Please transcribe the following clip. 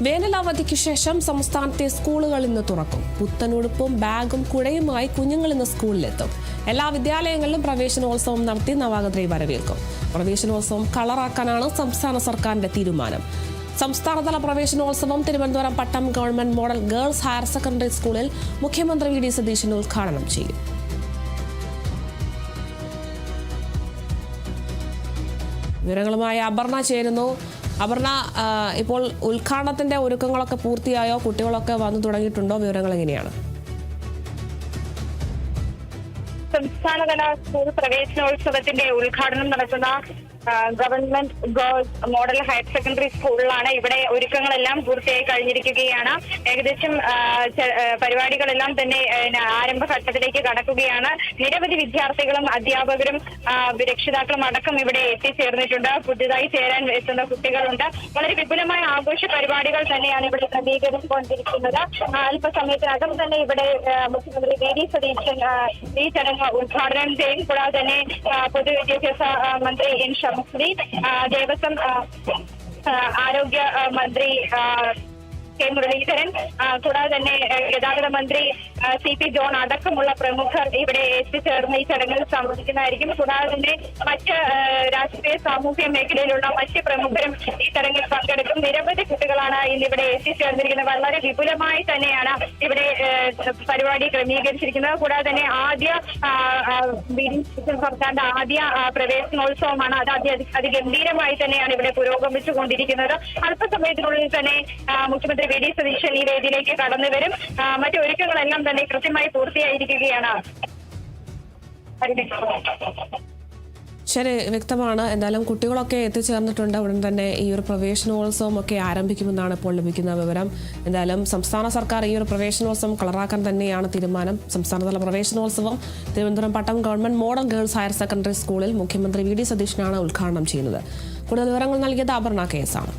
വേനലവധിക്ക് ശേഷം സംസ്ഥാനത്തെ സ്കൂളുകൾ ഇന്ന് തുറക്കും. പുത്തനുടുപ്പും ബാഗും കുടയുമായി കുഞ്ഞുങ്ങൾ ഇന്ന് സ്കൂളിലെത്തും. എല്ലാ വിദ്യാലയങ്ങളിലും പ്രവേശനോത്സവം നടത്തി നവാഗതരെ വരവേൽക്കും. പ്രവേശനോത്സവം കളറാക്കാനാണ് സംസ്ഥാന സർക്കാരിന്റെ തീരുമാനം. സംസ്ഥാനതല പ്രവേശനോത്സവം Thiruvananthapuram Pattom government model girls higher secondary സ്കൂളിൽ മുഖ്യമന്ത്രി വി ഡി സതീശൻ ഉദ്ഘാടനം ചെയ്യും. വിവരങ്ങളുമായി അപർണ ചേരുന്നു. അപർണ, ഇപ്പോൾ ഉദ്ഘാടനത്തിന്റെ ഒരുക്കങ്ങളൊക്കെ പൂർത്തിയായോ? കുട്ടികളൊക്കെ വന്നു തുടങ്ങിയിട്ടുണ്ടോ? വിവരങ്ങൾ എങ്ങനെയാണ്? സംസ്ഥാനതല സ്കൂൾ പ്രവേശനോത്സവത്തിന്റെ ഉദ്ഘാടനം നടക്കുന്ന government girls model higher secondary സ്കൂളിലാണ്. ഇവിടെ ഒരുക്കങ്ങളെല്ലാം പൂർത്തിയായി കഴിഞ്ഞിരിക്കുകയാണ്. ഏകദേശം പരിപാടികളെല്ലാം തന്നെ ആരംഭഘട്ടത്തിലേക്ക് കടക്കുകയാണ്. നിരവധി വിദ്യാർത്ഥികളും അധ്യാപകരും രക്ഷിതാക്കളും അടക്കം ഇവിടെ എത്തിച്ചേർന്നിട്ടുണ്ട്. പുതിയതായി ചേരാൻ എത്തുന്ന കുട്ടികളുണ്ട്. വളരെ വിപുലമായ ആഘോഷ പരിപാടികൾ തന്നെയാണ് ഇവിടെ ക്രമീകരിച്ചുകൊണ്ടിരിക്കുന്നത്. അല്പസമയത്തിനകം തന്നെ ഇവിടെ മുഖ്യമന്ത്രി വി ഡി സതീശൻ ഈ ചടങ്ങ് ഉദ്ഘാടനം ചെയ്യും. കൂടാതെ തന്നെ പൊതുവിദ്യാഭ്യാസ മന്ത്രി എൻ ഷംസുദ്ദീൻ, ദേവസ്വം ആരോഗ്യ മന്ത്രി കെ മുരളീധരൻ, കൂടാതെ തന്നെ ഗതാഗത മന്ത്രി സി പി ജോൺ അടക്കമുള്ള പ്രമുഖർ ഇവിടെ എത്തിച്ചേർന്ന് ഈ ചടങ്ങിൽ സംബന്ധിക്കുന്നതായിരിക്കും. കൂടാതെ തന്നെ മറ്റ് രാഷ്ട്രീയ സാമൂഹ്യ മേഖലയിലുള്ള മറ്റ് പ്രമുഖരും ഈ ചടങ്ങിൽ പങ്കെടുക്കും. നിരവധി കുട്ടികളാണ് ഇന്നിവിടെ എത്തിച്ചേർന്നിരിക്കുന്നത്. വളരെ വിപുലമായി തന്നെയാണ് ഇവിടെ പരിപാടി ക്രമീകരിച്ചിരിക്കുന്നത്. കൂടാതെ തന്നെ ആദ്യ സർക്കാരിന്റെ ആദ്യ പ്രവേശനോത്സവമാണ്. അത് അതിഗംഭീരമായി തന്നെയാണ് ഇവിടെ പുരോഗമിച്ചുകൊണ്ടിരിക്കുന്നത്. അല്പസമയത്തിനുള്ളിൽ തന്നെ മുഖ്യമന്ത്രി വി ഡി സതീശൻ ഈ വേദിയിലേക്ക് കടന്നു വരും. മറ്റു ഒരുക്കങ്ങളെല്ലാം തന്നെ കൃത്യമായി പൂർത്തിയായിരിക്കുകയാണ്. ശരി, വ്യക്തമാണ്. എന്തായാലും കുട്ടികളൊക്കെ എത്തിച്ചേർന്നിട്ടുണ്ട്. ഉടൻ തന്നെ ഈ ഒരു പ്രവേശനോത്സവം ഒക്കെ ആരംഭിക്കുമെന്നാണ് ഇപ്പോൾ ലഭിക്കുന്ന വിവരം. എന്തായാലും സംസ്ഥാന സർക്കാർ ഈ ഒരു പ്രവേശനോത്സവം കളറാക്കാൻ തന്നെയാണ് തീരുമാനം. സംസ്ഥാനതല പ്രവേശനോത്സവം Thiruvananthapuram Pattom government model girls higher secondary സ്കൂളിൽ മുഖ്യമന്ത്രി വി ഡി സതീശനാണ് ഉദ്ഘാടനം ചെയ്യുന്നത്. കൂടുതൽ വിവരങ്ങൾ നൽകിയത് അപർണ കേസാണ്.